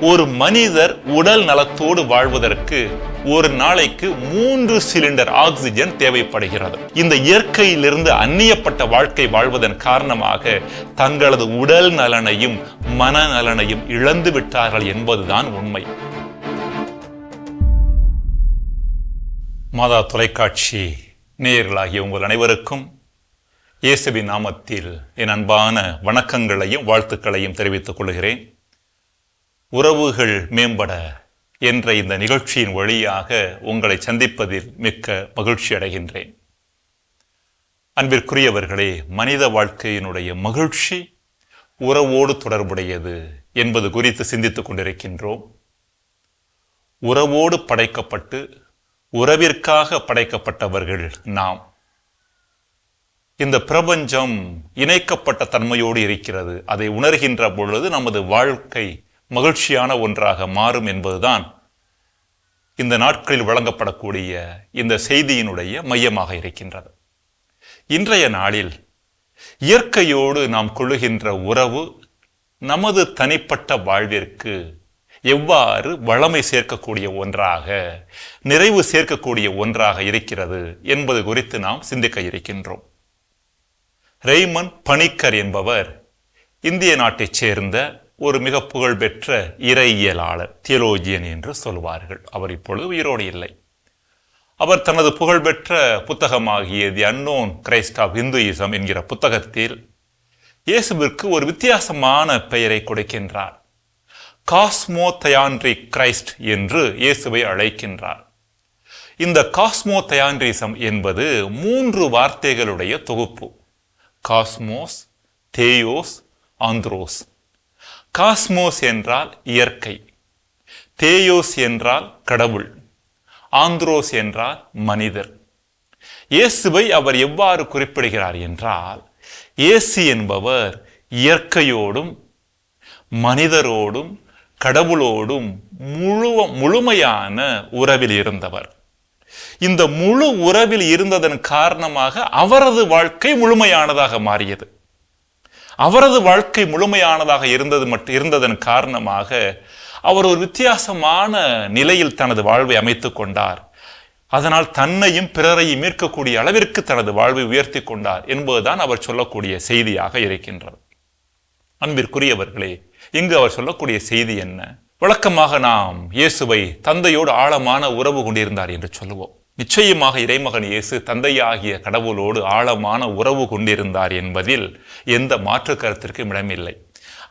ஒரு மனிதர் உடல் நலத்தோடு வாழ்வதற்கு ஒரு நாளைக்கு 3 சிலிண்டர் ஆக்சிஜன் தேவைப்படுகிறது. இந்த இயற்கையிலிருந்து அந்நியப்பட்ட வாழ்க்கை வாழ்வதன் காரணமாக தங்களது உடல் நலனையும் மனநலனையும் இழந்து விட்டார்கள் என்பதுதான் உண்மை. மாதா தொலைக்காட்சி நேயர்களாகிய உங்கள் அனைவருக்கும் இயேசுவின் நாமத்தில் என் அன்பான வணக்கங்களையும் வாழ்த்துக்களையும் தெரிவித்துக் கொள்கிறேன். உறவுகள் மேம்பட என்ற இந்த நிகழ்ச்சியின் வழியாக உங்களை சந்திப்பதில் மிக்க மகிழ்ச்சி அடைகின்றேன். அன்பிற்குரியவர்களே, மனித வாழ்க்கையினுடைய மகிழ்ச்சி உறவோடு தொடர்புடையது என்பது குறித்து சிந்தித்துக் கொண்டிருக்கின்றோம். உறவோடு படைக்கப்பட்டு உறவிற்காக படைக்கப்பட்டவர்கள் நாம். இந்த பிரபஞ்சம் இணைக்கப்பட்ட தன்மையோடு இருக்கிறது. அதை உணர்கின்ற பொழுது நமது வாழ்க்கை மகிழ்ச்சியான ஒன்றாக மாறும் என்பதுதான் இந்த நாட்களில் வழங்கப்படக்கூடிய இந்த செய்தியினுடைய மையமாக இருக்கின்றது. இன்றைய நாளில் இயற்கையோடு நாம் கொள்ளுகின்ற உறவு நமது தனிப்பட்ட வாழ்விற்கு எவ்வாறு வளமை சேர்க்கக்கூடிய ஒன்றாக, நிறைவு சேர்க்கக்கூடிய ஒன்றாக இருக்கிறது என்பது குறித்து நாம் சிந்திக்க இருக்கின்றோம். ரெய்மன் பணிக்கர் என்பவர் இந்திய நாட்டைச் சேர்ந்த ஒரு மிக புகழ்பெற்ற இறையியலாளர், தியோலோஜியன் என்று சொல்வார்கள். அவர் இப்பொழுது உயிரோடு இல்லை. அவர் தனது புகழ்பெற்ற புத்தகமாகிய the unknown Christ of Hinduism என்கிற புத்தகத்தில் இயேசுவிற்கு ஒரு வித்தியாசமான பெயரை கொடுக்கின்றார். காஸ்மோதயான்ட்ரிக் கிரைஸ்ட் என்று இயேசுவை அழைக்கின்றார். இந்த காஸ்மோதயான்ட்ரிசம் என்பது 3 வார்த்தைகளுடைய தொகுப்பு. காஸ்மோஸ், தேயோஸ், ஆந்த்ரோஸ். காஸ்மோஸ் என்றால் இயற்கை, தேயோஸ் என்றால் கடவுள், ஆந்த்ரோஸ் என்றால் மனிதர். இயேசுவை அவர் எவ்வாறு குறிப்பிடுகிறார் என்றால், இயேசு என்பவர் இயற்கையோடும் மனிதரோடும் கடவுளோடும் முழுமையான உறவில் இருந்தவர். இந்த முழு உறவில் இருந்ததன் காரணமாக அவரது வாழ்க்கை முழுமையானதாக மாறியது. அவரது வாழ்க்கை முழுமையானதாக இருந்ததன் காரணமாக அவர் ஒரு வித்தியாசமான நிலையில் தனது வாழ்வை அமைத்துக் கொண்டார். அதனால் தன்னையும் பிறரையும் மீட்கக்கூடிய அளவிற்கு தனது வாழ்வை உயர்த்தி கொண்டார் என்பதுதான் அவர் சொல்லக்கூடிய செய்தியாக இருக்கின்றது. அன்பிற்குரியவர்களே, இங்கு அவர் சொல்லக்கூடிய செய்தி என்ன? வழக்கமாக நாம் இயேசுவை தந்தையோடு ஆழமான உறவு கொண்டிருந்தார் என்று சொல்லுவோம். நிச்சயமாக இறைமகன் இயேசு தந்தையாகிய கடவுளோடு ஆழமான உறவு கொண்டிருந்தார் என்பதில் எந்த மாற்று கருத்திற்கும் இடமில்லை.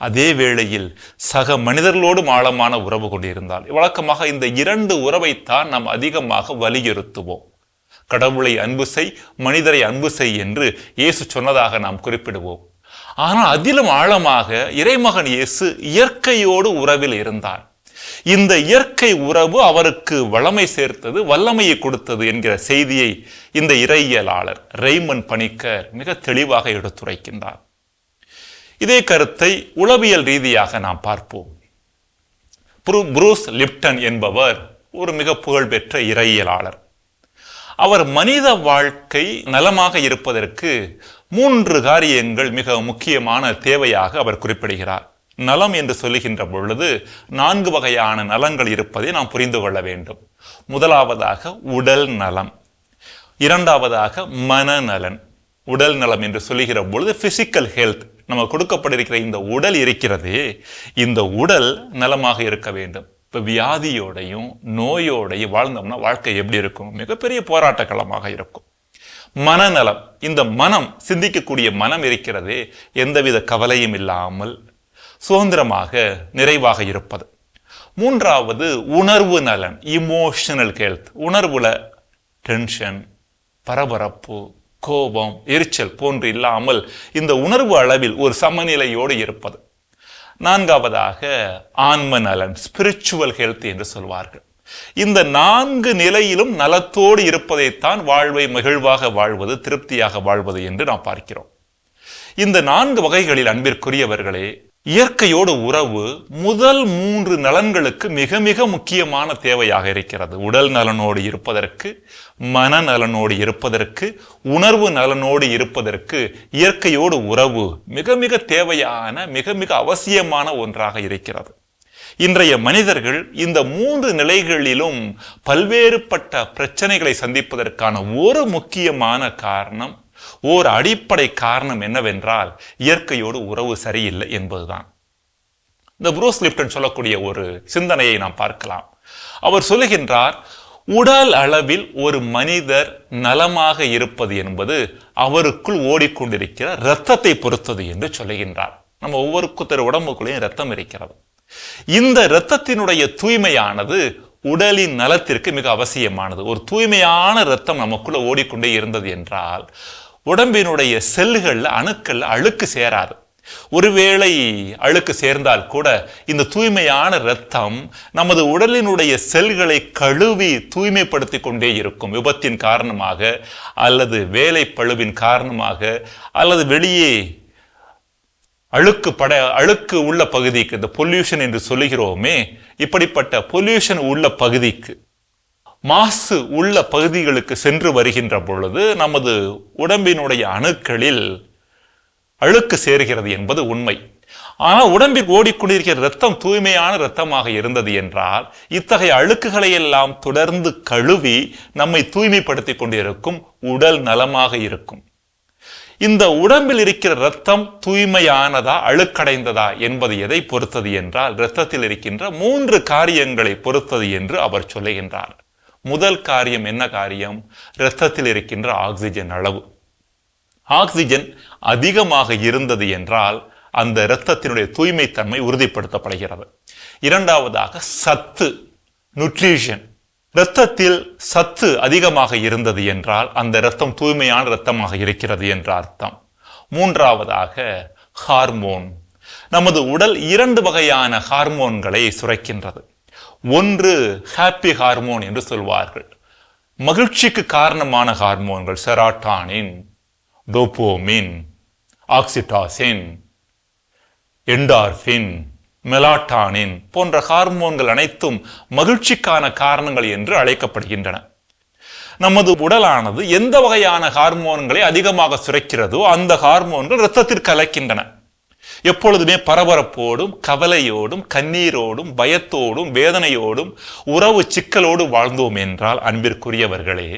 அதே வேளையில் சக மனிதர்களோடும் ஆழமான உறவு கொண்டிருந்தார். வழக்கமாக இந்த 2 உறவைத்தான் நாம் அதிகமாக வலியுறுத்துவோம். கடவுளை அன்பு செய், மனிதரை அன்பு செய் என்று இயேசு சொன்னதாக நாம் குறிப்பிடுவோம். ஆனால் அதிலும் ஆழமாக இறைமகன் இயேசு இயற்கையோடு உறவில் இருந்தார். இந்த இயற்கை உறவு அவருக்கு வளமை சேர்த்தது, வல்லமையை கொடுத்தது என்கிற செய்தியை இந்த இறையியலாளர் ரெய்மன் பணிக்கர் மிக தெளிவாக எடுத்துரைக்கின்றார். இதே கருத்தை உளவியல் ரீதியாக நாம் பார்ப்போம். புரூஸ் லிப்டன் என்பவர் ஒரு மிக புகழ்பெற்ற இறையியலாளர். அவர் மனித வாழ்க்கை நலமாக இருப்பதற்கு 3 காரியங்கள் மிக முக்கியமான தேவையாக அவர் குறிப்பிடுகிறார். நலம் என்று சொல்லுகின்ற பொழுது 4 வகையான நலங்கள் இருப்பதை நாம் புரிந்து கொள்ள வேண்டும். முதலாவதாக உடல் நலம், இரண்டாவதாக மனநலன். உடல் நலம் என்று சொல்லுகிற பொழுது பிசிக்கல் ஹெல்த், நம்ம கொடுக்கப்பட்டிருக்கிற இந்த உடல் இருக்கிறதே, இந்த உடல் நலமாக இருக்க வேண்டும். இப்போ வியாதியோடையும் நோயோடையும் வாழ்ந்தோம்னா வாழ்க்கை எப்படி இருக்கும்? மிகப்பெரிய போராட்ட களமாக இருக்கும். மனநலம், இந்த மனம், சிந்திக்கக்கூடிய மனம் இருக்கிறதே, எந்தவித கவலையும் இல்லாமல் சுதந்திரமாக நிறைவாக இருப்பது. மூன்றாவது உணர்வு நலன், இமோஷனல் ஹெல்த். உணர்வுல டென்ஷன், பரபரப்பு, கோபம், எரிச்சல் போன்று இல்லாமல் இந்த உணர்வு அளவில் ஒரு சமநிலையோடு இருப்பது. நான்காவதாக ஆன்ம நலன், ஸ்பிரிச்சுவல் ஹெல்த் என்று சொல்வார்கள். இந்த 4 நிலையிலும் நலத்தோடு இருப்பதைத்தான் வாழ்வை மகிழ்வாக வாழ்வது, திருப்தியாக வாழ்வது என்று நாம் பார்க்கிறோம். இந்த 4 வகைகளில் அன்பிற்குரியவர்களே, இயற்கையோடு உறவு முதல் 3 நலன்களுக்கு மிக மிக முக்கியமான தேவையாக இருக்கிறது. உடல் நலனோடு இருப்பதற்கு, மனநலனோடு இருப்பதற்கு, உணர்வு நலனோடு இருப்பதற்கு இயற்கையோடு உறவு மிக மிக தேவையான, மிக மிக அவசியமான ஒன்றாக இருக்கிறது. இன்றைய மனிதர்கள் இந்த 3 நிலைகளிலும் பல்வேறுபட்ட பிரச்சனைகளை சந்திப்பதற்கான ஒரு முக்கியமான காரணம், ஓர் அடிப்படை காரணம் என்னவென்றால் இயற்கையோடு உறவு சரியில்லை என்பதுதான். இந்த புரூஸ் லிப்டன் சொல்லக்கூடிய ஒரு சிந்தனையை நாம் பார்க்கலாம். அவர் சொல்லுகின்றார், உடல் அளவில் ஒரு மனிதர் நலமாக இருப்பது என்பது அவருக்குள் ஓடிக்கொண்டிருக்கிற இரத்தத்தை பொறுத்தது என்று சொல்லுகின்றார். நம்ம ஒவ்வொருத்தர் உடம்புக்குள்ளேயும் இரத்தம் இருக்கிறது. இந்த இரத்தத்தினுடைய தூய்மையானது உடலின் நலத்திற்கு மிக அவசியமானது. ஒரு தூய்மையான இரத்தம் நமக்குள்ள ஓடிக்கொண்டே இருந்தது என்றால் உடம்பினுடைய செல்லுகள்ல அணுக்கள்ல அழுக்கு சேராது. ஒருவேளை அழுக்கு சேர்ந்தால் கூட இந்த தூய்மையான இரத்தம் நமது உடலினுடைய செல்களை கழுவி தூய்மைப்படுத்தி கொண்டே இருக்கும். விபத்தின் காரணமாக அல்லது வேலைப்பளுவின் காரணமாக அல்லது வெளியே அழுக்கு உள்ள பகுதிக்கு, இந்த பொல்யூஷன் என்று சொல்லுகிறோமே, இப்படிப்பட்ட பொல்யூஷன் உள்ள பகுதிக்கு, மாசு உள்ள பகுதிகளுக்கு சென்று வருகின்ற பொழுது நமது உடம்பினுடைய அணுக்களில் அழுக்கு சேர்கிறது என்பது உண்மை. ஆனால் உடம்பில் ஓடிக்கொண்டிருக்கிற இரத்தம் தூய்மையான இரத்தமாக இருந்தது என்றால் இத்தகைய அழுக்குகளை எல்லாம் தொடர்ந்து கழுவி நம்மை தூய்மைப்படுத்தி கொண்டிருக்கும், உடல் நலமாக இருக்கும். இந்த உடம்பில் இருக்கிற இரத்தம் தூய்மையானதா அழுக்கடைந்ததா என்பது எதை பொறுத்தது என்றால் இரத்தத்தில் இருக்கின்ற 3 காரியங்களை பொறுத்தது என்று அவர் சொல்லுகின்றார். முதல் காரியம் என்ன காரியம்? இரத்தத்தில் இருக்கின்ற ஆக்சிஜன் அளவு. ஆக்சிஜன் அதிகமாக இருந்தது என்றால் அந்த இரத்தத்தினுடைய தூய்மைத்தன்மை உறுதிப்படுத்தப்படுகிறது. இரண்டாவதாக சத்து, நியூட்ரிஷன். இரத்தத்தில் சத்து அதிகமாக இருந்தது என்றால் அந்த இரத்தம் தூய்மையான இரத்தமாக இருக்கிறது என்ற அர்த்தம். மூன்றாவதாக ஹார்மோன். நமது உடல் 2 வகையான ஹார்மோன்களை சுரக்கின்றது. ஒன்று ஹாப்பி ஹார்மோன் என்று சொல்வார்கள், மகிழ்ச்சிக்கு காரணமான ஹார்மோன்கள், செராட்டானின், டோபோமின், ஆக்சிடாசின், என்டார்பின், மெலாட்டானின் போன்ற ஹார்மோன்கள் அனைத்தும் மகிழ்ச்சிக்கான காரணங்கள் என்று அழைக்கப்படுகின்றன. நமது உடலானது எந்த வகையான ஹார்மோன்களை அதிகமாக சுரக்கிறதோ அந்த ஹார்மோன்கள் இரத்தத்தில் கலக்கின்றன. எப்பொழுதுமே பரபரப்போடும் கவலையோடும் கண்ணீரோடும் பயத்தோடும் வேதனையோடும் உறவு சிக்கலோடு வாழ்ந்தோம் என்றால் அன்பிற்குரியவர்களே,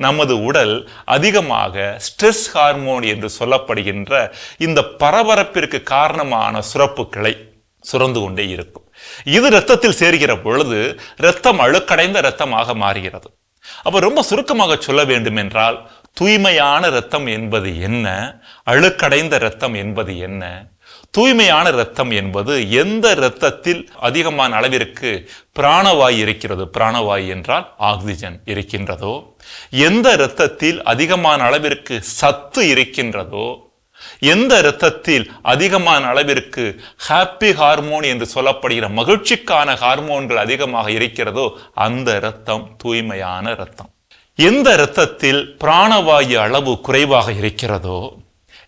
நமது உடல் அதிகமாக ஸ்ட்ரெஸ் ஹார்மோன் என்று சொல்லப்படுகின்ற இந்த பரபரப்பிற்கு காரணமான சுரப்புகளை சுரந்து கொண்டே இருக்கும். இது இரத்தத்தில் சேர்கிற பொழுது இரத்தம் அழுக்கடைந்த இரத்தமாக மாறுகிறது. அப்ப ரொம்ப சுருக்கமாக சொல்ல வேண்டும் என்றால் தூய்மையான இரத்தம் என்பது என்ன, அழுக்கடைந்த இரத்தம் என்பது என்ன? தூய்மையான இரத்தம் என்பது எந்த இரத்தத்தில் அதிகமான அளவிற்கு பிராணவாயு இருக்கிறது, பிராணவாயு என்றால் ஆக்சிஜன் இருக்கின்றதோ, எந்த இரத்தத்தில் அதிகமான அளவிற்கு சத்து இருக்கின்றதோ, எந்த இரத்தத்தில் அதிகமான அளவிற்கு ஹாப்பி ஹார்மோன் என்று சொல்லப்படுகிற மகிழ்ச்சிக்கான ஹார்மோன்கள் அதிகமாக இருக்கிறதோ அந்த இரத்தம் தூய்மையான இரத்தம். எந்த இரத்தத்தில் பிராணவாயு அளவு குறைவாக இருக்கிறதோ,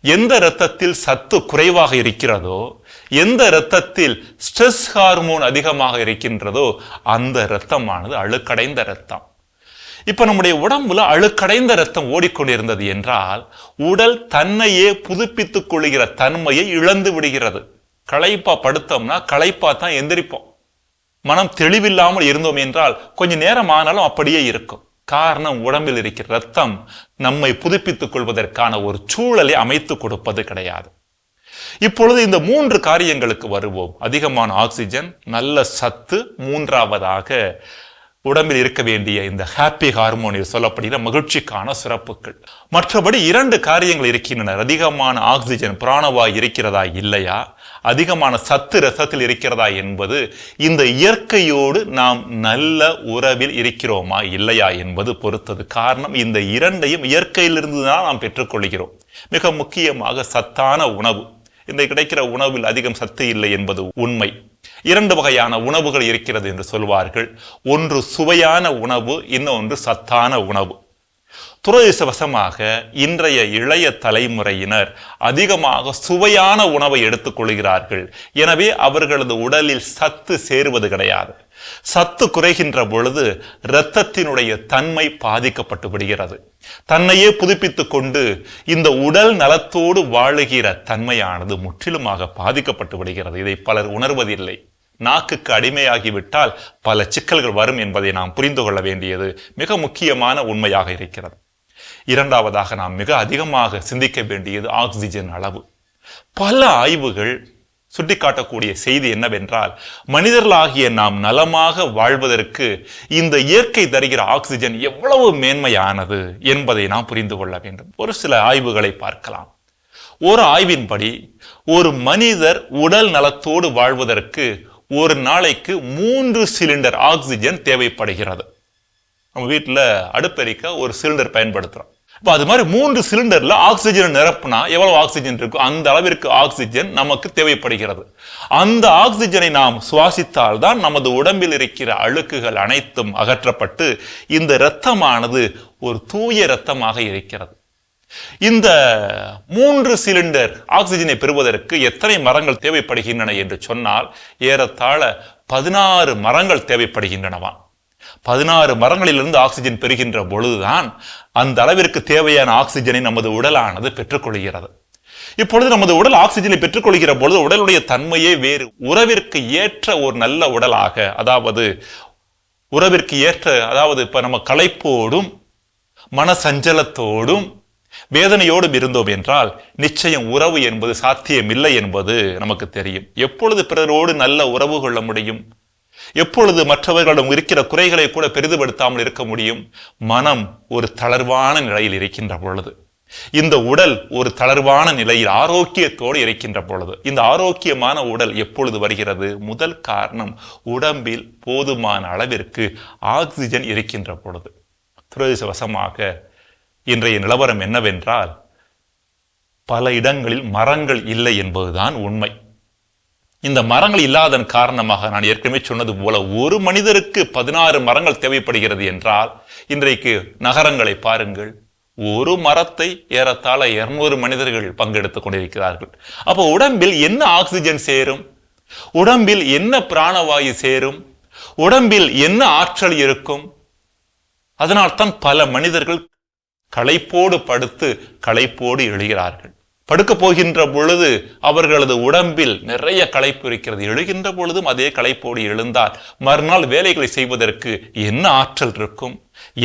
எந்த இரத்தத்தில் சத்து குறைவாக இருக்கிறதோ, எந்த இரத்தத்தில் ஸ்ட்ரெஸ் ஹார்மோன் அதிகமாக இருக்கின்றதோ அந்த இரத்தமானது அழுக்கடைந்த இரத்தம். இப்ப நம்முடைய உடம்புல அழுக்கடைந்த இரத்தம் ஓடிக்கொண்டிருந்தது என்றால் உடல் தன்னையே புதுப்பித்துக் கொள்ளுகிற தன்மையை இழந்து விடுகிறது. களைப்பா படுத்தோம்னா களைப்பா தான் எந்திரிப்போம். மனம் தெளிவில்லாமல் இருந்தோம் என்றால் கொஞ்ச நேரம் ஆனாலும் அப்படியே இருக்கும். காரணம், உடம்பில் இருக்கிற இரத்தம் நம்மை புதுப்பித்துக் கொள்வதற்கான ஒரு சூழலை அமைத்து கொடுப்பது கிடையாது. இப்பொழுது இந்த 3 காரியங்களுக்கு வருவோம். அதிகமான ஆக்சிஜன், நல்ல சத்து, மூன்றாவதாக உடம்பில் இருக்க வேண்டிய இந்த ஹாப்பி ஹார்மோனில் சொல்லப்படுகிற மகிழ்ச்சிக்கான சுரப்புகள். மற்றபடி 2 காரியங்கள் இருக்கின்றன. அதிகமான ஆக்சிஜன் பிராணவாயு இருக்கிறதா இல்லையா, அதிகமான சத்து ரசத்தில் இருக்கிறதா என்பது இந்த இயற்கையோடு நாம் நல்ல உறவில் இருக்கிறோமா இல்லையா என்பது பொறுத்தது. காரணம், இந்த 2ஐயும் இயற்கையிலிருந்து தான் நாம் பெற்றுக்கொள்கிறோம். மிக முக்கியமாக சத்தான உணவு. இந்த கிடைக்கிற உணவில் அதிகம் சத்து இல்லை என்பது உண்மை. 2 வகையான உணவுகள் இருக்கிறது என்று சொல்வார்கள். ஒன்று சுவையான உணவு, இன்னொன்று சத்தான உணவு. துரதிர்ஷ்டவசமாக இன்றைய இளைய தலைமுறையினர் அதிகமாக சுவையான உணவை எடுத்துக் கொள்கிறார்கள். எனவே அவர்களது உடலில் சத்து சேருவது கிடையாது. சத்து குறைகின்ற பொழுது இரத்தத்தினுடைய தன்மை பாதிக்கப்பட்டு விடுகிறது. தன்னையே புதுப்பித்துக் கொண்டு இந்த உடல் நலத்தோடு வாழுகிற தன்மையானது முற்றிலுமாக பாதிக்கப்பட்டு விடுகிறது. இதை பலர் உணர்வதில்லை. நாக்குக்கு அடிமையாகிவிட்டால் பல சிக்கல்கள் வரும் என்பதை நாம் புரிந்து கொள்ள வேண்டியது மிக முக்கியமான உண்மையாக இருக்கிறது. இரண்டாவதாக நாம் மிக அதிகமாக சிந்திக்க வேண்டியது ஆக்சிஜன் அளவு. பல ஆய்வுகள் சுட்டிக்காட்டக்கூடிய செய்தி என்னவென்றால், மனிதர்களாகிய நாம் நலமாக வாழ்வதற்கு இந்த இயற்கை தருகிற ஆக்சிஜன் எவ்வளவு மேன்மையானது என்பதை நாம் புரிந்து கொள்ள வேண்டும். ஒரு சில ஆய்வுகளை பார்க்கலாம். ஒரு ஆய்வின்படி ஒரு மனிதர் உடல் நலத்தோடு வாழ்வதற்கு ஒரு நாளைக்கு 3 சிலிண்டர் ஆக்சிஜன் தேவைப்படுகிறது. நம்ம வீட்டில் அடுப்பெரிக்க ஒரு சிலிண்டர் பயன்படுத்துறோம். இப்போ அது மாதிரி 3 சிலிண்டர்ல ஆக்சிஜன் நிரப்புனா எவ்வளவு ஆக்சிஜன் இருக்கும், அந்த அளவிற்கு ஆக்சிஜன் நமக்கு தேவைப்படுகிறது. அந்த ஆக்சிஜனை நாம் சுவாசித்தால் தான் நமது உடம்பில் இருக்கிற அழுக்குகள் அனைத்தும் அகற்றப்பட்டு இந்த இரத்தமானது ஒரு தூய இரத்தமாக இருக்கிறது. இந்த 3 சிலிண்டர் ஆக்சிஜனை பெறுவதற்கு எத்தனை மரங்கள் தேவைப்படுகின்றன என்று சொன்னால் ஏறத்தாழ 16 மரங்கள் தேவைப்படுகின்றனவா. 16 மரங்களிலிருந்து ஆக்சிஜன் பெறுகின்ற பொழுதுதான் அந்த அளவிற்கு தேவையான ஆக்சிஜனை நமது உடலானது பெற்றுக்கொள்கிறது. இப்பொழுது நமது உடல் ஆக்சிஜனை பெற்றுக்கொள்கிற பொழுது உடலுடைய தன்மையே வேறு. உறவிற்கு ஏற்ற ஒரு நல்ல உடலாக, அதாவது உறவிற்கு ஏற்ற, அதாவது இப்ப நம்ம களைப்போடும் மனசஞ்சலத்தோடும் வேதனையோடும் இருந்தோம் என்றால் நிச்சயம் உறவு என்பது சாத்தியமில்லை என்பது நமக்கு தெரியும். எப்பொழுது பிறரோடு நல்ல உறவு கொள்ள முடியும்? எப்பொழுது மற்றவர்களிடம் இருக்கிற குறைகளை கூட பெரிதுபடுத்தாமல் இருக்க முடியும்? மனம் ஒரு தளர்வான நிலையில் இருக்கின்ற பொழுது, இந்த உடல் ஒரு தளர்வான நிலையில் ஆரோக்கியத்தோடு இருக்கின்ற பொழுது, இந்த ஆரோக்கியமான உடல் எப்பொழுது வருகிறது? முதல் காரணம், உடம்பில் போதுமான அளவிற்கு ஆக்சிஜன் இருக்கின்ற பொழுது. துரதிர்ஷ்டவசமாக இன்றைய நிலவரம் என்னவென்றால், பல இடங்களில் மரங்கள் இல்லை என்பதுதான் உண்மை. இந்த மரங்கள் இல்லாதன் காரணமாக நான் ஏற்கனவே சொன்னது போல ஒரு மனிதருக்கு 16 மரங்கள் தேவைப்படுகிறது என்றால், இன்றைக்கு நகரங்களை பாருங்கள், ஒரு மரத்தை ஏறத்தாழ 200 மனிதர்கள் பங்கெடுத்துக் கொண்டிருக்கிறார்கள். அப்போ உடம்பில் என்ன ஆக்சிஜன் சேரும்? உடம்பில் என்ன பிராணவாயு சேரும்? உடம்பில் என்ன ஆற்றல் இருக்கும்? அதனால்தான் பல மனிதர்கள் களைப்போடு படுத்து களைப்போடு எழுகிறார்கள். படுக்க போகின்ற பொழுது அவர்களது உடம்பில் நிறைய களைப்பு இருக்கிறது. எழுகின்ற பொழுதும் அதே களைப்போடு எழுந்தால் மறுநாள் வேலைகளை செய்வதற்கு என்ன ஆற்றல் இருக்கும்,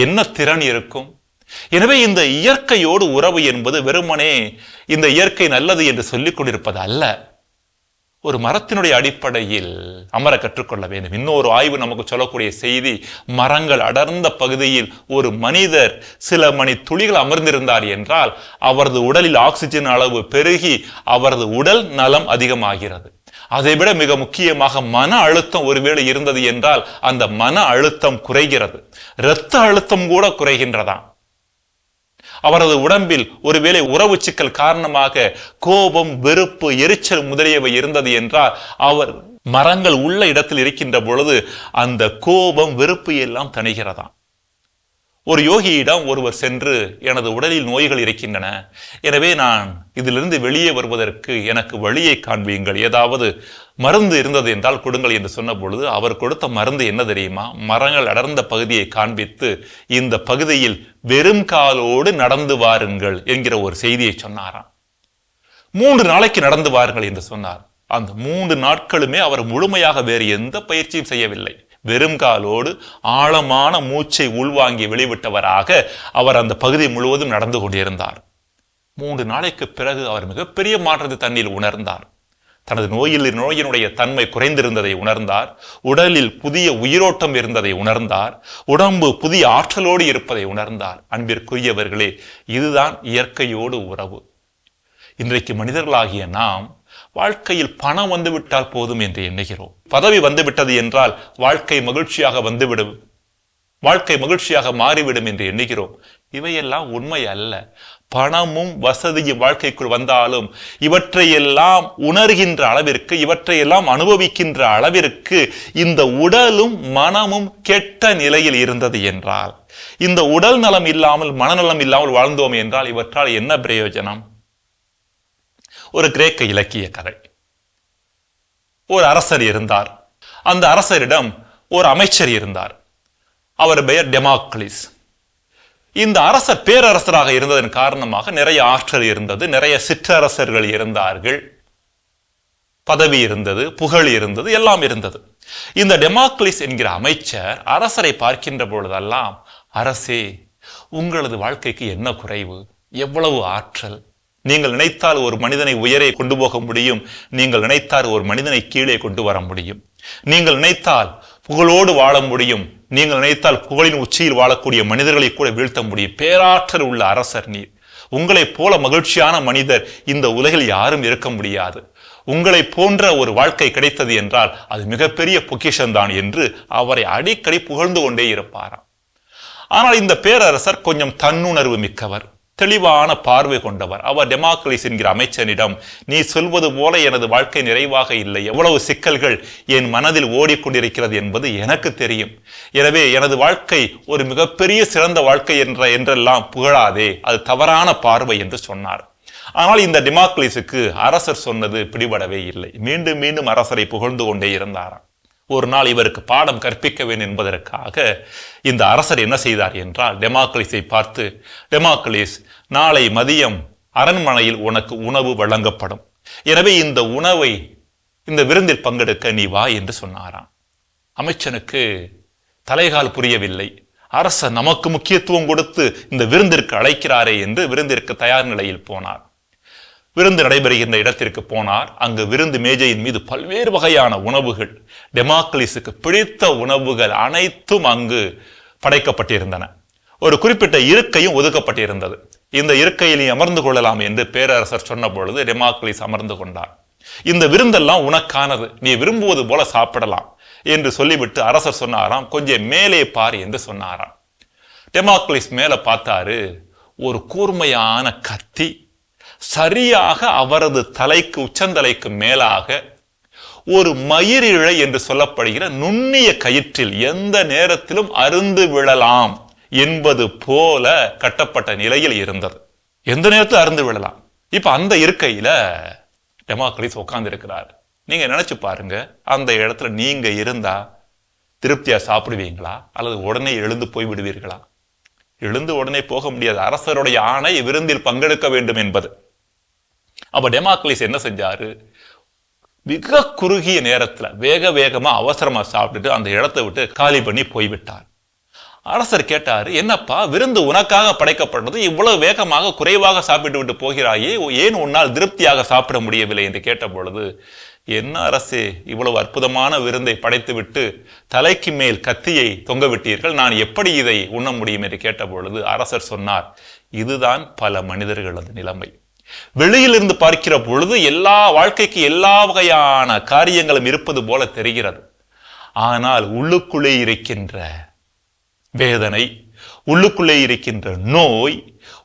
என்ன திறன் இருக்கும்? எனவே இந்த இயற்கையோடு உறவு என்பது வெறுமனே இந்த இயற்கை நல்லது என்று சொல்லிக் கொண்டிருப்பது அல்ல, ஒரு மரத்தினுடைய அடிப்படையில் அமர கற்றுக்கொள்ள வேண்டும். இன்னொரு ஆய்வு நமக்கு சொல்லக்கூடிய செய்தி, மரங்கள் அடர்ந்த பகுதியில் ஒரு மனிதர் சில மணி துளிகள் அமர்ந்திருந்தார் என்றால் அவரது உடலில் ஆக்சிஜன் அளவு பெருகி அவரது உடல் நலம் அதிகமாகிறது. அதைவிட மிக முக்கியமாக மன அழுத்தம் ஒருவேளை இருந்தது என்றால் அந்த மன அழுத்தம் குறைகிறது, இரத்த அழுத்தம் கூட குறைகின்றதாம். அவரது உடம்பில் ஒருவேளை உறவு சிக்கல் காரணமாக கோபம், வெறுப்பு, எரிச்சல் முதலியவை இருந்தது என்றால் அவர் மரங்கள் உள்ள இடத்தில் இருக்கின்ற பொழுது அந்த கோபம், வெறுப்பு எல்லாம் தணிகிறதாம். ஒரு யோகியிடம் ஒருவர் சென்று, எனது உடலில் நோய்கள் இருக்கின்றன, எனவே நான் இதிலிருந்து வெளியே வருவதற்கு எனக்கு வழியை காண்பீங்கள், ஏதாவது மருந்து இருந்தது என்றால் கொடுங்கள் என்று சொன்ன பொழுது அவர் கொடுத்த மருந்து என்ன தெரியுமா? மரங்கள் அடர்ந்த பகுதியை காண்பித்து இந்த பகுதியில் வெறும் காலோடு நடந்து வாருங்கள் என்கிற ஒரு செய்தியை சொன்னாராம். 3 நாளைக்கு நடந்து வாருங்கள் என்று சொன்னார். அந்த 3 நாட்களுமே அவர் முழுமையாக வேறு எந்த பயிற்சியும் செய்யவில்லை. வெறும் காலோடு ஆழமான மூச்சை உள்வாங்கி வெளிவிட்டவராக அவர் அந்த பகுதி முழுவதும் நடந்து கொண்டிருந்தார். 3 நாளைக்கு பிறகு அவர் மிகப்பெரிய மாற்றத்தை தன்னில் உணர்ந்தார். தனது நோயினுடைய தன்மை குறைந்திருந்ததை உணர்ந்தார். உடலில் புதிய உயிரோட்டம் இருந்ததை உணர்ந்தார். உடம்பு புதிய ஆற்றலோடு இருப்பதை உணர்ந்தார். அன்பிற்குரியவர்களே, இதுதான் இயற்கையோடு உறவு. இன்றைக்கு மனிதர்களாகிய நாம் வாழ்க்கையில் பணம் வந்துவிட்டால் போதும் என்று எண்ணுகிறோம். பதவி வந்துவிட்டது என்றால் வாழ்க்கை மகிழ்ச்சியாக மாறிவிடும் என்று எண்ணுகிறோம். இவையெல்லாம் உண்மை அல்ல. பணமும் வசதியும் வாழ்க்கைக்குள் வந்தாலும் இவற்றையெல்லாம் உணர்கின்ற அளவிற்கு, இவற்றையெல்லாம் அனுபவிக்கின்ற அளவிற்கு இந்த உடலும் மனமும் கெட்ட நிலையில் இருந்தது என்றால், இந்த உடல் நலம் இல்லாமல் மனநலம் இல்லாமல் வாழ்ந்தோம் என்றால் இவற்றால் என்ன பிரயோஜனம்? ஒரு கிரேக்க இலக்கிய கதை. ஒரு அரசர் இருந்தார். அந்த அரசரிடம் ஒரு அமைச்சர் இருந்தார். அவர் பெயர் டெமோக்ளிஸ். இந்த அரசர் பேரரசராக இருந்ததன் காரணமாக நிறைய ஆற்றல் இருந்தது, நிறைய சிற்றரசர்கள் இருந்தார்கள். பதவி இருந்தது, புகழ் இருந்தது, எல்லாம் இருந்தது. இந்த டெமோக்ளிஸ் என்கிற அமைச்சர் அரசரை பார்க்கின்ற பொழுதெல்லாம், அரசே, உங்களது வாழ்க்கைக்கு என்ன குறைவு, எவ்வளவு ஆற்றல், நீங்கள் நினைத்தால் ஒரு மனிதனை உயரே கொண்டு போக முடியும், நீங்கள் நினைத்தால் ஒரு மனிதனை கீழே கொண்டு வர முடியும், நீங்கள் நினைத்தால் புகழோடு வாழ முடியும், நீங்கள் நினைத்தால் புகழின் உச்சியில் வாழக்கூடிய மனிதர்களை கூட வீழ்த்த முடியும். பேராற்றல் உள்ள அரசர் நீர். உங்களைப் போல மகிழ்ச்சியான மனிதர் இந்த உலகில் யாரும் இருக்க முடியாது. உங்களை போன்ற ஒரு வாழ்க்கை கிடைத்தது என்றால் அது மிகப்பெரிய பொக்கிஷன்தான் என்று அவரை அடிக்கடி புகழ்ந்து கொண்டே இருப்பாராம். ஆனால் இந்த பேரரசர் கொஞ்சம் தன்னுணர்வு மிக்கவர், தெளிவான பார்வை கொண்டவர். அவர் டெமோக்ளிஸ் என்கிற அமைச்சனிடம், நீ சொல்வது போல எனது வாழ்க்கை நிறைவாக இல்லை, எவ்வளவு சிக்கல்கள் என் மனதில் ஓடிக்கொண்டிருக்கிறது என்பது எனக்கு தெரியும். எனவே எனது வாழ்க்கை ஒரு மிகப்பெரிய சிறந்த வாழ்க்கை என்றெல்லாம் புகழாதே, அது தவறான பார்வை என்று சொன்னார். ஆனால் இந்த டெமோக்ளிஸுக்கு அரசர் சொன்னது பிடிபடவே இல்லை. மீண்டும் மீண்டும் அரசரை புகழ்ந்து கொண்டே இருந்தாராம். ஒரு நாள் இவருக்கு பாடம் கற்பிக்க வேண்டும் என்பதற்காக இந்த அரசர் என்ன செய்தார் என்றால், டெமோக்ளிஸை பார்த்து, டெமோக்ளிஸ், நாளை மதியம் அரண்மனையில் உனக்கு உணவு வழங்கப்படும், எனவே இந்த உணவை, இந்த விருந்தில் பங்கெடுக்க நீ வா என்று சொன்னாராம். அமைச்சனுக்கு தலைகால் புரியவில்லை. அரசர் நமக்கு முக்கியத்துவம் கொடுத்து இந்த விருந்திற்கு அழைக்கிறாரே என்று விருந்திற்கு தயார் நிலையில் போனார். விருந்து நடைபெறுகின்ற இடத்திற்கு போனார். அங்கு விருந்து மேஜையின் மீது பல்வேறு வகையான உணவுகள், டெமோக்ளிஸுக்கு பிடித்த உணவுகள் அனைத்தும் அங்கு படைக்கப்பட்டிருந்தன. ஒரு குறிப்பிட்ட இருக்கையும் ஒதுக்கப்பட்டிருந்தது. இந்த இருக்கையில் நீ அமர்ந்து கொள்ளலாம் என்று பேரரசர் சொன்ன பொழுது டெமோக்ளிஸ் அமர்ந்து கொண்டார். இந்த விருந்தெல்லாம் உனக்கானது, நீ விரும்புவது போல சாப்பிடலாம் என்று சொல்லிவிட்டு அரசர் சொன்னாராம், கொஞ்சம் மேலே பார் என்று சொன்னாராம். டெமோக்ளிஸ் மேல பார்த்தாரு. ஒரு கூர்மையான கத்தி சரியாக அவரது தலைக்கு, உச்சந்தலைக்கு மேலாக ஒரு மயிரிழை என்று சொல்லப்படுகிற நுண்ணிய கயிற்றில் எந்த நேரத்திலும் அருந்து விழலாம் என்பது போல கட்டப்பட்ட நிலையில் இருந்தது. எந்த நேரத்தில் அருந்து விழலாம். இப்ப அந்த இருக்கையில டெமோக்ளிஸ் உட்கார்ந்து இருக்கிறார். நீங்க நினைச்சு பாருங்க, அந்த இடத்துல நீங்க இருந்தா திருப்தியா சாப்பிடுவீங்களா, அல்லது உடனே எழுந்து போய் விடுவீர்களா? எழுந்து உடனே போக முடியாது. அரசருடைய ஆணை விருந்தில் பங்கெடுக்க வேண்டும் என்பது. அப்ப டெமோக்ளிஸ் என்ன செஞ்சாரு, மிக குறுகிய நேரத்துல வேக வேகமா அவசரமா சாப்பிட்டுட்டு அந்த இடத்தை விட்டு காலி பண்ணி போய்விட்டார். அரசர் கேட்டாரு, என்னப்பா, விருந்து உனக்காக படைக்கப்பட்டது, இவ்வளவு வேகமாக குறைவாக சாப்பிட்டு விட்டு போகிறாயே, ஏன் உன்னால் திருப்தியாக சாப்பிட முடியவில்லை என்று கேட்ட பொழுது, என்ன அரசே, இவ்வளவு அற்புதமான விருந்தை படைத்துவிட்டு தலைக்கு மேல் கத்தியை தொங்க விட்டீர்கள், நான் எப்படி இதை உண்ண முடியும் என்று கேட்ட பொழுது அரசர் சொன்னார், இதுதான் பல மனிதர்களது நிலைமை. வெளியிலிருந்து பார்க்கிற பொழுது எல்லா வாழ்க்கைக்கு எல்லா வகையான காரியங்களும் இருப்பது போல தெரிகிறது. ஆனால் உள்ளுக்குள்ளே இருக்கின்ற வேதனை, உள்ளுக்குள்ளே இருக்கின்ற நோய்,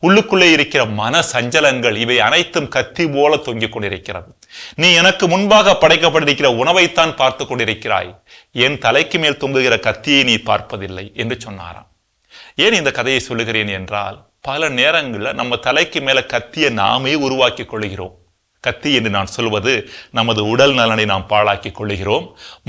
உள்ளுக்குள்ளே இருக்கிற மன சஞ்சலங்கள், இவை அனைத்தும் கத்தி போல தொங்கிக் கொண்டிருக்கிறது. நீ எனக்கு முன்பாக படைக்கப்பட்டிருக்கிற உணவைத்தான் பார்த்து கொண்டிருக்கிறாய், என் தலைக்கு மேல் தொங்குகிற கத்தியை நீ பார்ப்பதில்லை என்று சொன்னாராம். ஏன் இந்த கதையை சொல்லுகிறேன் என்றால், பல நேரங்களில் நம்ம தலைக்கு மேல கத்தியை நாமே உருவாக்கி கொள்கிறோம். கத்தி என்று நான் சொல்வது, நமது உடல் நலனை நாம் பாழாக்கி கொள்ளுகிறோம்,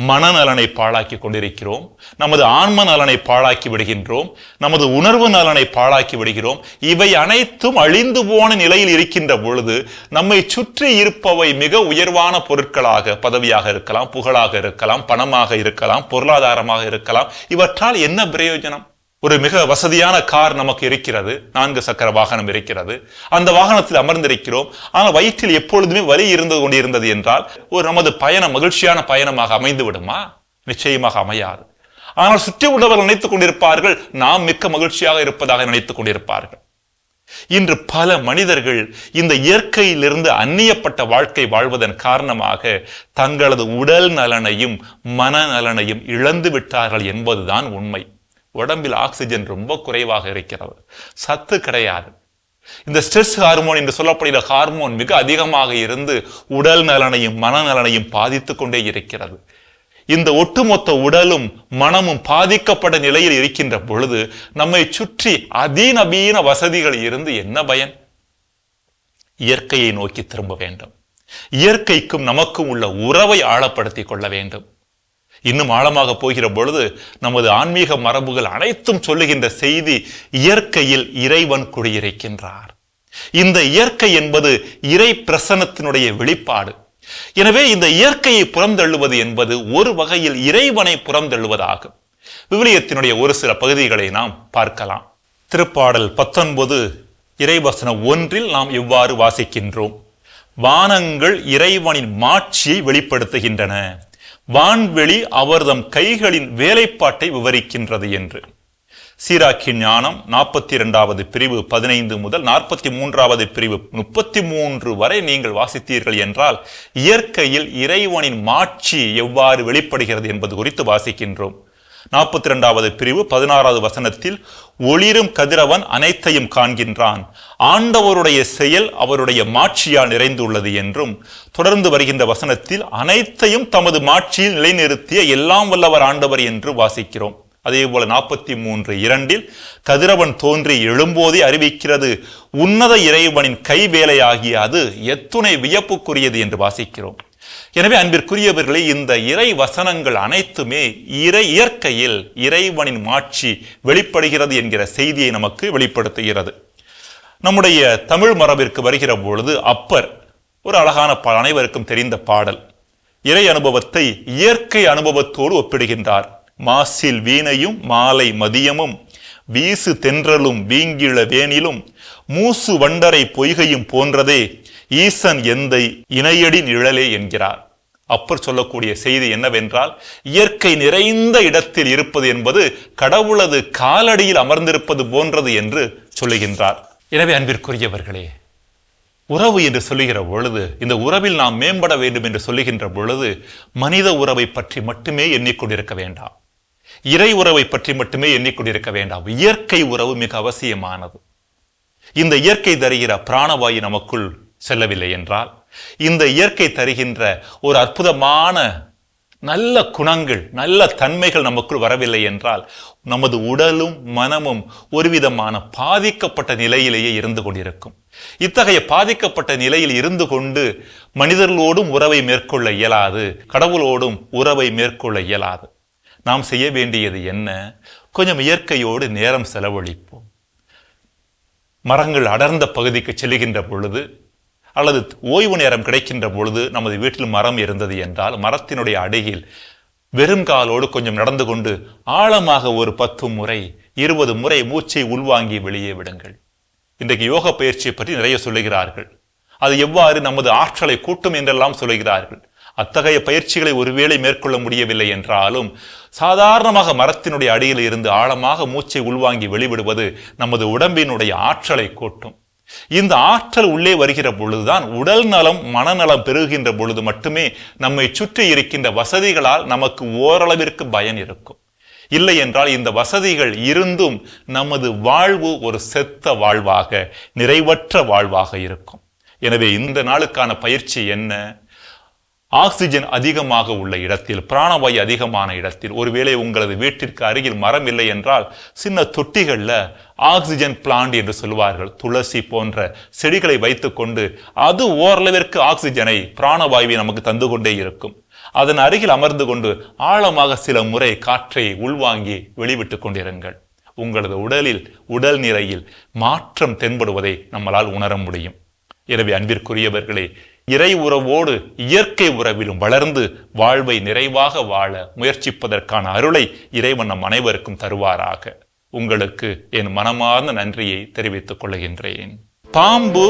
மனநலனை பாழாக்கி கொண்டிருக்கிறோம், நமது ஆன்ம நலனை பாழாக்கி விடுகின்றோம், நமது உணர்வு நலனை பாழாக்கி விடுகிறோம். இவை அனைத்தும் அழிந்து போன நிலையில் இருக்கின்ற பொழுது நம்மை சுற்றி இருப்பவை மிக உயர்வான பொருட்களாக, பதவியாக இருக்கலாம், புகழாக இருக்கலாம், பணமாக இருக்கலாம், பொருளாதாரமாக இருக்கலாம். இவற்றால் என்ன பிரயோஜனம்? ஒரு மிக வசதியான கார் நமக்கு இருக்கிறது, 4 சக்கர வாகனம் இருக்கிறது, அந்த வாகனத்தில் அமர்ந்திருக்கிறோம். ஆனால் வயிற்றில் எப்பொழுதுமே வலி இருந்து கொண்டிருந்தது என்றால் ஒரு நமது பயணம் மகிழ்ச்சியான பயணமாக அமைந்து விடுமா? நிச்சயமாக அமையாது. ஆனால் சுற்றி உள்ளவர்கள் நினைத்துக் கொண்டிருப்பார்கள், நாம் மிக்க மகிழ்ச்சியாக இருப்பதாக நினைத்துக் கொண்டிருப்பார்கள். இன்று பல மனிதர்கள் இந்த இயற்கையிலிருந்து அந்நியப்பட்ட வாழ்க்கை வாழ்வதன் காரணமாக தங்களது உடல் நலனையும் மனநலனையும் இழந்து விட்டார்கள் என்பதுதான் உண்மை. உடம்பில் ஆக்சிஜன் ரொம்ப குறைவாக இருக்கிறது, சத்து கிடையாது. இந்த ஸ்ட்ரெஸ் ஹார்மோன் என்று சொல்லப்படுகிற ஹார்மோன் மிக அதிகமாக இருந்து உடல் நலனையும் மனநலனையும் பாதித்துக் கொண்டே இருக்கிறது. இந்த ஒட்டுமொத்த உடலும் மனமும் பாதிக்கப்பட்ட நிலையில் இருக்கின்ற பொழுது நம்மை சுற்றி அதிநவீன வசதிகள் இருந்து என்ன பயன்? இயற்கையை நோக்கி திரும்ப வேண்டும். இயற்கைக்கும் நமக்கும் உள்ள உறவை ஆழப்படுத்திக் கொள்ள வேண்டும். இன்னும் ஆழமாக போகிற பொழுது நமது ஆன்மீக மரபுகள் அனைத்தும் சொல்லுகின்ற செய்தி, இயற்கையில் இறைவன் குடியிருக்கின்றார். இந்த இயற்கை என்பது இறை பிரசன்னத்தினுடைய வெளிப்பாடு. எனவே இந்த இயற்கையை புறந்தள்ளுவது என்பது ஒரு வகையில் இறைவனை புறந்தள்ளுவதாகும். விவிலியத்தினுடைய ஒரு சில பகுதிகளை நாம் பார்க்கலாம். திருப்பாடல் 19 இறைவசனம் 1 நாம் இவ்வாறு வாசிக்கின்றோம். வானங்கள் இறைவனின் மாட்சியை வெளிப்படுத்துகின்றன, வான்வெளி அவர்தம் கைகளின் வேலைப்பாட்டை விவரிக்கின்றது என்று. சீராக்கின் ஞானம் 42வது பிரிவு 15 முதல் 43வது பிரிவு 33 வரை நீங்கள் வாசித்தீர்கள் என்றால் இயற்கையில் இறைவனின் மாட்சி எவ்வாறு வெளிப்படுகிறது என்பது குறித்து வாசிக்கின்றோம். 42வது பிரிவு 16வது வசனத்தில் ஒளிரும் கதிரவன் அனைத்தையும் காண்கின்றான், ஆண்டவருடைய செயல் அவருடைய மாட்சியால் நிறைந்துள்ளது என்றும், தொடர்ந்து வருகின்ற வசனத்தில் அனைத்தையும் தமது மாட்சியில் நிலைநிறுத்திய எல்லாம் வல்லவர் ஆண்டவர் என்று வாசிக்கிறோம். அதே போல 43:2 கதிரவன் தோன்றி எழும்போதே அறிவிக்கிறது, உன்னத இறைவனின் கைவேலையாகிய அது எத்துணை வியப்புக்குரியது என்று வாசிக்கிறோம். எனவே அன்பிற்குரியவர்களே, இந்த இறை வசனங்கள் அனைத்துமே இயற்கையில் இறைவனின் மாட்சி வெளிப்படுகிறது என்கிற செய்தியை நமக்கு வெளிப்படுத்துகிறது. நம்முடைய தமிழ் மரபிற்கு வருகிற பொழுது அப்பர் ஒரு அழகான அனைவருக்கும் தெரிந்த பாடல், இறை அனுபவத்தை இயற்கை அனுபவத்தோடு ஒப்பிடுகின்றார். மாசில் வீணையும் மாலை மதியமும், வீசு தென்றலும் வீங்கிள வேனிலும், மூசு வண்டரை பொய்கையும் போன்றதே ஈசன் எந்தை இணையடி நிழலே என்கிறார். அப்பர் சொல்லக்கூடிய செய்தி என்னவென்றால், இயற்கை நிறைந்த இடத்தில் இருப்பது என்பது கடவுளது காலடியில் அமர்ந்திருப்பது போன்றது என்று சொல்லுகின்றார். எனவே அன்பிற்குரியவர்களே, உறவு என்று சொல்லுகிற பொழுது, இந்த உறவில் நாம் மேம்பட வேண்டும் என்று சொல்லுகின்ற பொழுது மனித உறவை பற்றி மட்டுமே எண்ணிக்கொண்டிருக்க வேண்டாம், இறை உறவை பற்றி மட்டுமே எண்ணிக்கொண்டிருக்க வேண்டாம். இயற்கை உறவு மிக அவசியமானது. இந்த இயற்கை தருகிற பிராணவாயு நமக்குள் செல்லவில்லை என்றால், இந்த இயற்கை தருகின்ற ஒரு அற்புதமான நல்ல குணங்கள், நல்ல தன்மைகள் நமக்குள் வரவில்லை என்றால், நமது உடலும் மனமும் ஒரு விதமான பாதிக்கப்பட்ட நிலையிலேயே இருந்து கொண்டிருக்கும். இத்தகைய பாதிக்கப்பட்ட நிலையில் இருந்து கொண்டு மனிதர்களோடும் உறவை மேற்கொள்ள இயலாது, கடவுளோடும் உறவை மேற்கொள்ள இயலாது. நாம் செய்ய வேண்டியது என்ன? கொஞ்சம் இயற்கையோடு நேரம் செலவழிப்போம். மரங்கள் அடர்ந்த பகுதிக்கு செல்லுகின்ற பொழுது அல்லது ஓய்வு நேரம் கிடைக்கின்ற பொழுது நமது வீட்டில் மரம் இருந்தது என்றால் மரத்தினுடைய அடியில் வெறும் காலோடு கொஞ்சம் நடந்து கொண்டு ஆழமாக ஒரு 10 முறை 20 முறை மூச்சை உள்வாங்கி வெளியே விடுங்கள். இன்றைக்கு யோக பயிற்சியை பற்றி நிறைய சொல்லுகிறார்கள். அது எவ்வாறு நமது ஆற்றலை கூட்டும் என்றெல்லாம் சொல்லுகிறார்கள். அத்தகைய பயிற்சிகளை ஒருவேளை மேற்கொள்ள முடியவில்லை என்றாலும் சாதாரணமாக மரத்தினுடைய அடியில் இருந்து ஆழமாக மூச்சை உள்வாங்கி வெளிவிடுவது நமது உடம்பினுடைய ஆற்றலை கூட்டும். இந்த ஆற்றல் உள்ளே வருகிற பொழுதுதான் உடல் நலம் மனநலம் பெருகின்ற பொழுது மட்டுமே நம்மை சுற்றி இருக்கின்ற வசதிகளால் நமக்கு ஓரளவிற்கு பயன் இருக்கும். இல்லை என்றால் இந்த வசதிகள் இருந்தும் நமது வாழ்வு ஒரு செத்த வாழ்வாக, நிறைவற்ற வாழ்வாக இருக்கும். எனவே இந்த நாளுக்கான பயிற்சி என்ன? ஆக்சிஜன் அதிகமாக உள்ள இடத்தில், பிராணவாயு அதிகமான இடத்தில், ஒருவேளை உங்களது வீட்டிற்கு அருகில் மரம் இல்லை என்றால் சின்ன தொட்டிகள்ல ஆக்சிஜன் பிளான்ட் என்று சொல்வார்கள், துளசி போன்ற செடிகளை வைத்துக்கொண்டு அது ஓரளவிற்கு ஆக்சிஜனை பிராணவாயுவை நமக்கு தந்து கொண்டே இருக்கும். அதன் அருகில் அமர்ந்து கொண்டு ஆழமாக சில முறை காற்றை உள்வாங்கி வெளிவிட்டு கொண்டிருங்கள். உங்களது உடலில், உடல் நிறையில் மாற்றம் தென்படுவதை நம்மளால் உணர முடியும். எனவே அன்பிற்குரியவர்களே, இறை உறவோடு இயற்கை உறவிலும் வளர்ந்து வாழ்வை நிறைவாக வாழ முயற்சிப்பதற்கான அருளை இறைவன் நம் அனைவருக்கும் தருவாராக. உங்களுக்கு என் மனமார்ந்த நன்றியை தெரிவித்துக் கொள்கின்றேன். பாம்பு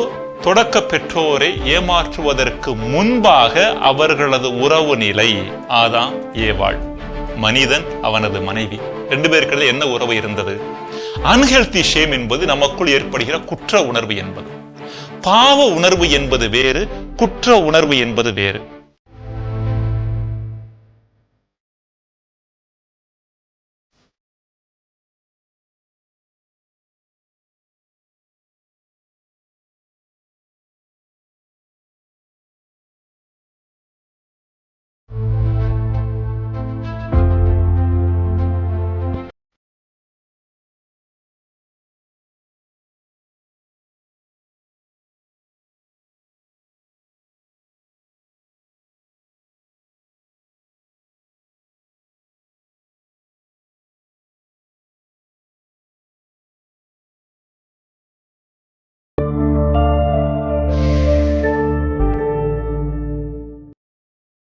தொடக்க பெற்றோரை ஏமாற்றுவதற்கு முன்பாக அவர்களது உறவு நிலை ஆதாம் ஏவாள், மனிதன் அவனது மனைவி, 2 பேருக்கிடையே என்ன உறவு இருந்தது? அன்ஹெல்தி ஷேம் என்பது நமக்குள் ஏற்படுகிற குற்ற உணர்வு என்பது. பாவ உணர்வு என்பது வேறு, குற்ற உணர்வு என்பது வேறு.